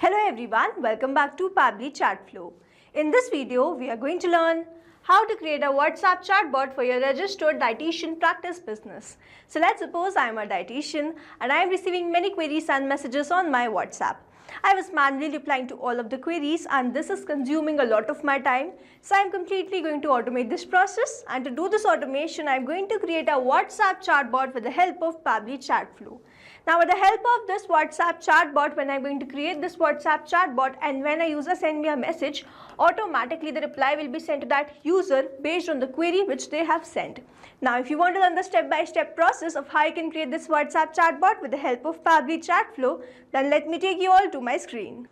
Hello everyone, welcome back to Pabbly Chatflow. In this video, we are going to learn how to create a WhatsApp chatbot for your registered dietitian practice business. So let's suppose I am a dietitian and I am receiving many queries and messages on my WhatsApp. I was manually replying to all of the queries and this is consuming a lot of my time. So I am completely going to automate this process, and to do this automation, I am going to create a WhatsApp chatbot with the help of Pabbly Chatflow. Now with the help of this WhatsApp chatbot, when I'm going to create this WhatsApp chatbot and when a user sends me a message, automatically the reply will be sent to that user based on the query which they have sent. Now if you want to learn the step-by-step process of how you can create this WhatsApp chatbot with the help of Pabbly Chatflow, then let me take you all to my screen.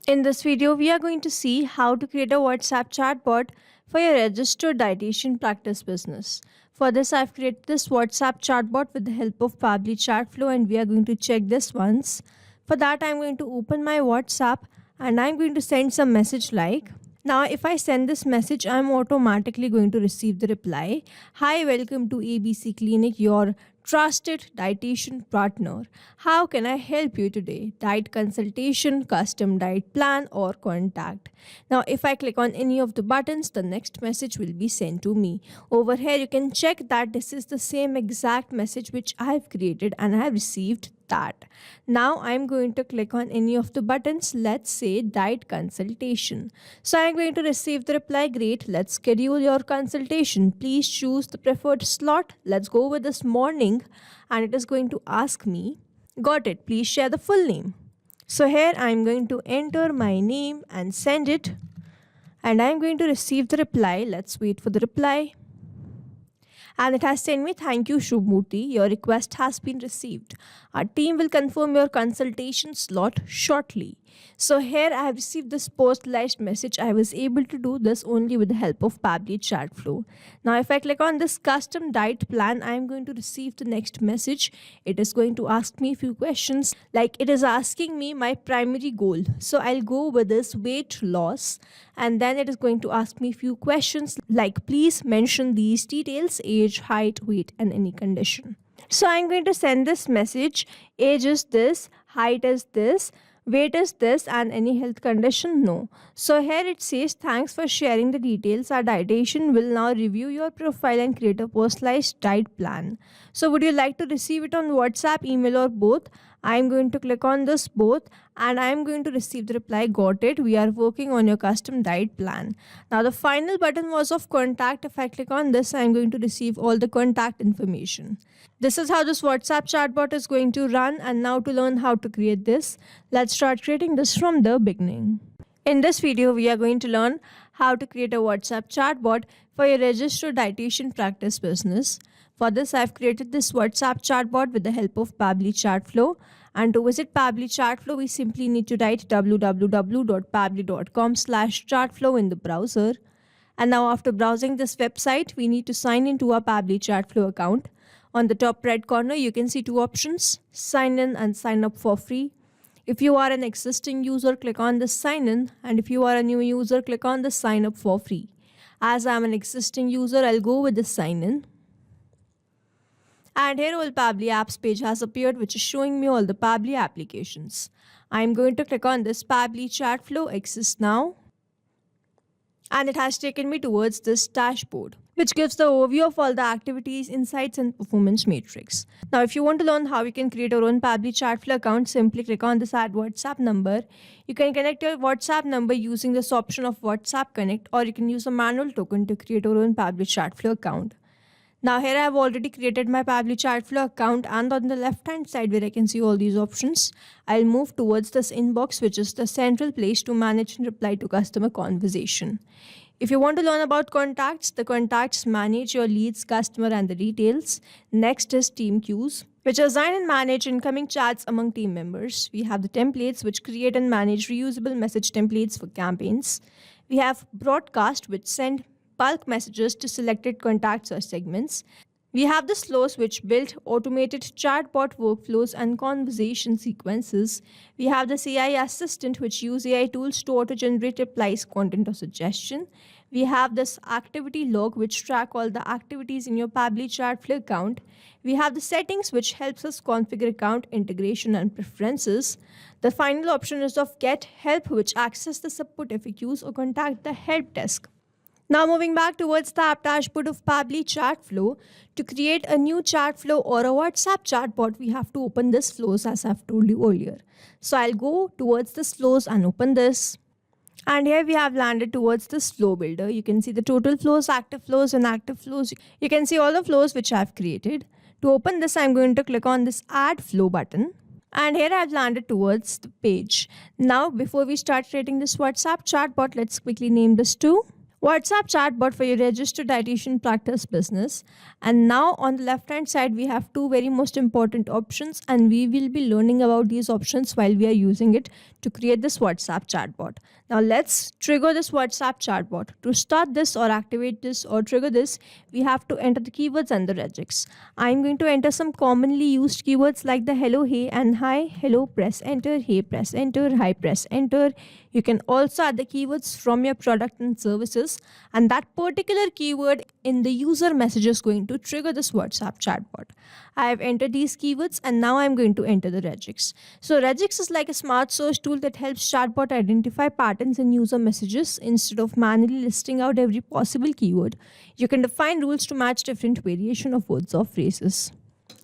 In this video, we are going to see how to create a WhatsApp chatbot for your registered dietitian practice business. For this, I've created this WhatsApp chatbot with the help of Pabbly Chatflow, and we are going to check this once. For that, I'm going to open my WhatsApp and I'm going to send some message like, now if I send this message, I'm automatically going to receive the reply, "Hi, welcome to ABC Clinic, your trusted dietitian partner. How can I help you today? Diet consultation, custom diet plan, or contact." Now if I click on any of the buttons, the next message will be sent to me. Over here you can check that this is the same exact message which I have created and I have received that. Now I'm going to click on any of the buttons. Let's say diet consultation. So I'm going to receive the reply, "Great, let's schedule your consultation. Please choose the preferred slot. Let's go with this morning." And it is going to ask me, "Got it, please share the full name." So here I'm going to enter my name and send it, and I'm going to receive the reply. Let's wait for the reply. And it has sent me, "Thank you, Shubhmurthy. Your request has been received. Our team will confirm your consultation slot shortly." So here I have received this personalized message. I was able to do this only with the help of Pabbly Chatflow. Now if I click on this custom diet plan, I am going to receive the next message. It is going to ask me a few questions, like it is asking me my primary goal. So I'll go with this weight loss, and then it is going to ask me a few questions like, "Please mention these details: age, height, weight, and any condition." So I'm going to send this message: age is this, height is this, weight is this, and any health condition, no. So here it says, "Thanks for sharing the details. Our dietitian will now review your profile and create a personalized diet plan. So would you like to receive it on WhatsApp, email, or both?" I'm going to click on this both, and I'm going to receive the reply, "Got it. We are working on your custom diet plan." Now the final button was of contact. If I click on this, I'm going to receive all the contact information. This is how this WhatsApp chatbot is going to run. And now to learn how to create this, let's start creating this from the beginning. In this video, we are going to learn how to create a WhatsApp chatbot for your registered dietitian practice business. For this, I've created this WhatsApp chatbot with the help of Pabbly Chatflow. And to visit Pabbly Chatflow, we simply need to write www.pabbly.com/chatflow in the browser. And now after browsing this website, we need to sign into our Pabbly Chatflow account. On the top right corner, you can see two options: sign in and sign up for free. If you are an existing user, click on the sign in, and if you are a new user, click on the sign up for free. As I am an existing user, I'll go with the sign in. And here all Pabbly apps page has appeared, which is showing me all the Pabbly applications. I'm going to click on this Pabbly Chatflow Access Now. And it has taken me towards this dashboard, which gives the overview of all the activities, insights, and performance matrix. Now, if you want to learn how you can create your own Pabbly Chatflow account, simply click on this Add WhatsApp number. You can connect your WhatsApp number using this option of WhatsApp Connect, or you can use a manual token to create your own Pabbly Chatflow account. Now here I have already created my Pabbly Chatflow account, and on the left hand side where I can see all these options, I'll move towards this inbox, which is the central place to manage and reply to customer conversation. If you want to learn about contacts, the contacts manage your leads, customer, and the details. Next is team queues, which assign and manage incoming chats among team members. We have the templates, which create and manage reusable message templates for campaigns. We have broadcast, which send bulk messages to selected contacts or segments. We have the slows, which build automated chatbot workflows and conversation sequences. We have the AI assistant, which use AI tools to auto-generate replies, content, or suggestion. We have this activity log, which track all the activities in your Pabbly Chatflow account. We have the settings, which helps us configure account integration and preferences. The final option is of get help, which access the support FAQs or contact the help desk. Now moving back towards the app dashboard of Pabbly Chatflow. To create a new chat flow or a WhatsApp chatbot, we have to open this flows as I've told you earlier. So I'll go towards this flows and open this. And here we have landed towards this flow builder. You can see the total flows, active flows, inactive flows. You can see all the flows which I've created. To open this, I'm going to click on this add flow button. And here I've landed towards the page. Now, before we start creating this WhatsApp chatbot, let's quickly name this to WhatsApp chatbot for your registered dietitian practice business. And now on the left hand side, we have two very most important options, and we will be learning about these options while we are using it to create this WhatsApp chatbot. Now let's trigger this WhatsApp chatbot. To start this or activate this or trigger this, we have to enter the keywords and the regex. I'm going to enter some commonly used keywords like the hello, hey and hi. Hello, press enter. Hey, press enter. Hi, press enter. You can also add the keywords from your product and services, and that particular keyword in the user message is going to trigger this WhatsApp chatbot. I have entered these keywords and now I'm going to enter the regex. So regex is like a smart search tool that helps chatbot identify patterns in user messages instead of manually listing out every possible keyword. You can define rules to match different variation of words or phrases.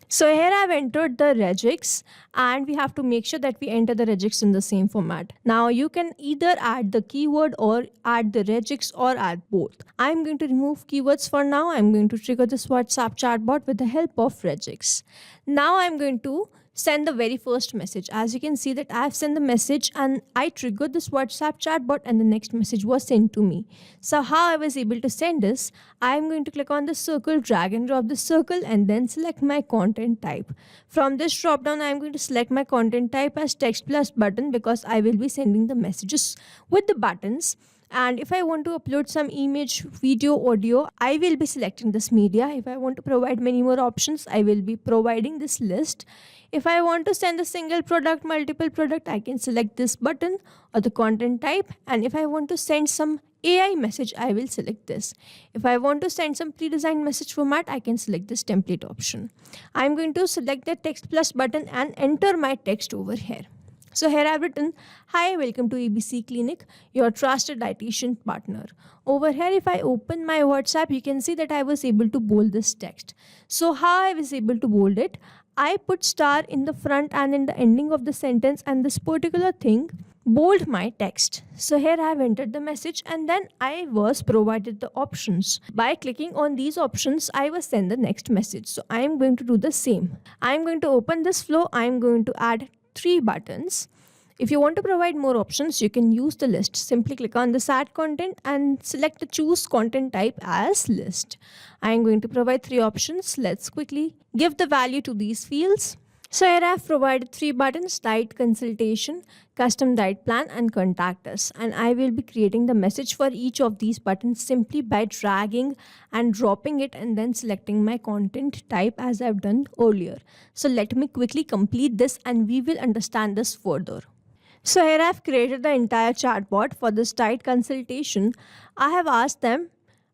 So here I've entered the regex, and we have to make sure that we enter the regex in the same format. Now you can either add the keyword or add the regex or add both. I'm going to remove keywords for now. I'm going to trigger this WhatsApp chatbot with the help of regex. Now I'm going to send the very first message. As you can see that I have sent the message and I triggered this WhatsApp chatbot and the next message was sent to me. So how I was able to send this, I am going to click on the circle, drag and drop the circle, and then select my content type. From this drop down, I am going to select my content type as text plus button because I will be sending the messages with the buttons. And if I want to upload some image, video, audio, I will be selecting this media. If I want to provide many more options, I will be providing this list. If I want to send a single product, multiple product, I can select this button or the content type. And if I want to send some AI message, I will select this. If I want to send some pre-designed message format, I can select this template option. I'm going to select the text plus button and enter my text over here. So here I've written, hi, welcome to ABC Clinic, your trusted dietitian partner. Over here, if I open my WhatsApp, you can see that I was able to bold this text. So how I was able to bold it? I put star in the front and in the ending of the sentence, and this particular thing bold my text. So here I have entered the message and then I was provided the options. By clicking on these options, I was sent the next message. So I am going to do the same. I am going to open this flow. I am going to add 3 buttons. If you want to provide more options, you can use the list. Simply click on this add content and select the choose content type as list. I am going to provide 3 options. Let's quickly give the value to these fields. So here I have provided 3 buttons: diet consultation, custom diet plan, and contact us. And I will be creating the message for each of these buttons simply by dragging and dropping it and then selecting my content type as I've done earlier. So let me quickly complete this and we will understand this further. So here I've created the entire chatbot for this diet consultation. I have asked them,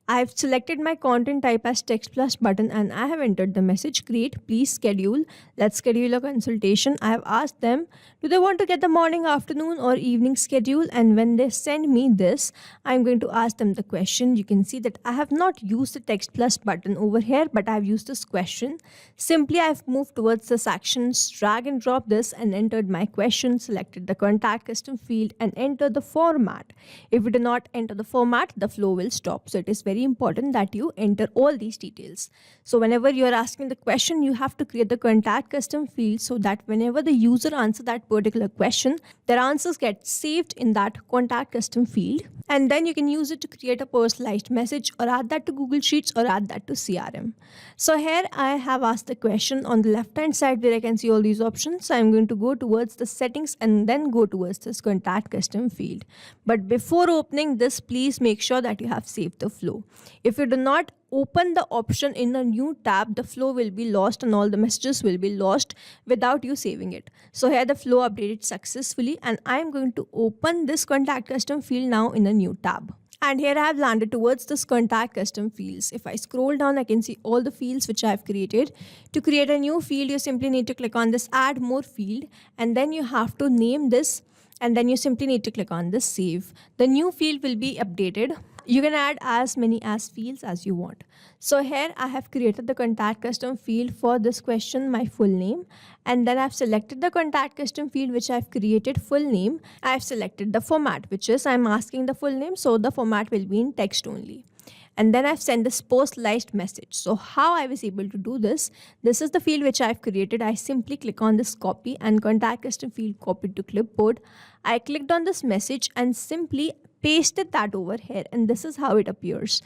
I have selected my content type as text plus button and I have entered the message, great, please schedule. Let's schedule a consultation. I have asked them, do they want to get the morning, afternoon or evening schedule? And when they send me this, I'm going to ask them the question. You can see that I have not used the text plus button over here, but I have used this question. Simply I've moved towards the sections, drag and drop this and entered my question, selected the contact custom field and enter the format. If you do not enter the format, the flow will stop. So it is very important that you enter all these details. So whenever you are asking the question, you have to create the contact custom field so that whenever the user answers that particular question, their answers get saved in that contact custom field. And then you can use it to create a personalized message or add that to Google Sheets or add that to CRM. So here I have asked the question on the left hand side where I can see all these options. So I'm going to go towards the settings and then go towards this contact custom field. But before opening this, please make sure that you have saved the flow. If you do not open the option in a new tab, the flow will be lost and all the messages will be lost without you saving it. So here the flow updated successfully and I am going to open this contact custom field now in a new tab. And here I have landed towards this contact custom fields. If I scroll down, I can see all the fields which I have created. To create a new field, you simply need to click on this add more field, and then you have to name this, and then you simply need to click on this save. The new field will be updated. You can add as many as fields as you want. So here I have created the contact custom field for this question, my full name, and then I've selected the contact custom field which I've created full name. I've selected the format, which is I'm asking the full name, so the format will be in text only. And then I've sent this personalized message. So how I was able to do this is the field which I've created. I simply click on this copy and contact custom field copied to clipboard. I clicked on this message and simply pasted that over here, and this is how it appears,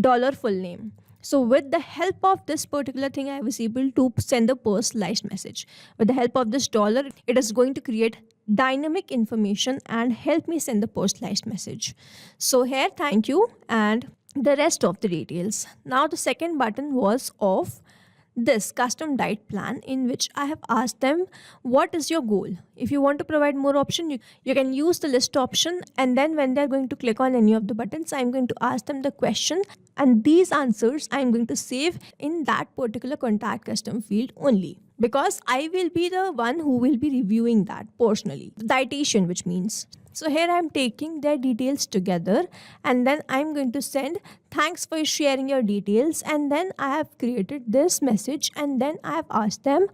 dollar full name. So with the help of this particular thing, I was able to send a personalized message. With the help of this dollar, it is going to create dynamic information and help me send the personalized message. So here, thank you, and the rest of the details. Now the second button was of this custom diet plan, in which I have asked them what is your goal. If you want to provide more option, you can use the list option, and then when they're going to click on any of the buttons, I'm going to ask them the question, and these answers I'm going to save in that particular contact custom field only, because I will be the one who will be reviewing that personally, the dietitian, which means. So here I'm taking their details together, and then I'm going to send thanks for sharing your details, and then I have created this message, and then I have asked them,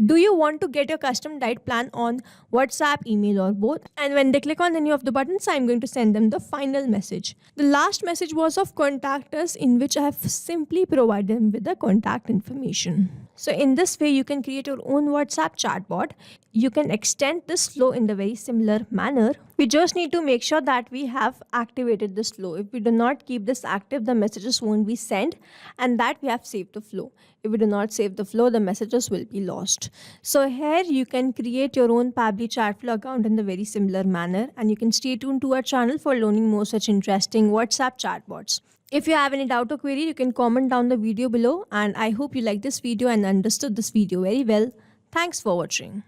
do you want to get your custom diet plan on WhatsApp, email, or both? And when they click on any of the buttons, I'm going to send them the final message. The last message was of contact us, in which I have simply provided them with the contact information. So in this way, you can create your own WhatsApp chatbot. You can extend this flow in the very similar manner. We just need to make sure that we have activated this flow. If we do not keep this active, the messages won't be sent, and that we have saved the flow. If we do not save the flow, the messages will be lost. So here you can create your own Pabbly Chatflow account in the very similar manner, and you can stay tuned to our channel for learning more such interesting WhatsApp chatbots. If you have any doubt or query, you can comment down the video below, and I hope you liked this video and understood this video very well. Thanks for watching.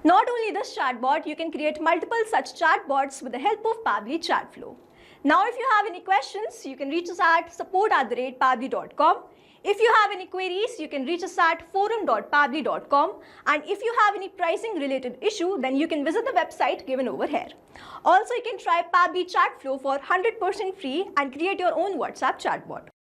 Not only this chatbot, you can create multiple such chatbots with the help of Pabbly Chatflow. Now if you have any questions, you can reach us at support@pabbly.com. If you have any queries, you can reach us at forum.pabbly.com, and if you have any pricing related issue, then you can visit the website given over here. Also, you can try Pabbly Chatflow for 100% free and create your own WhatsApp chatbot.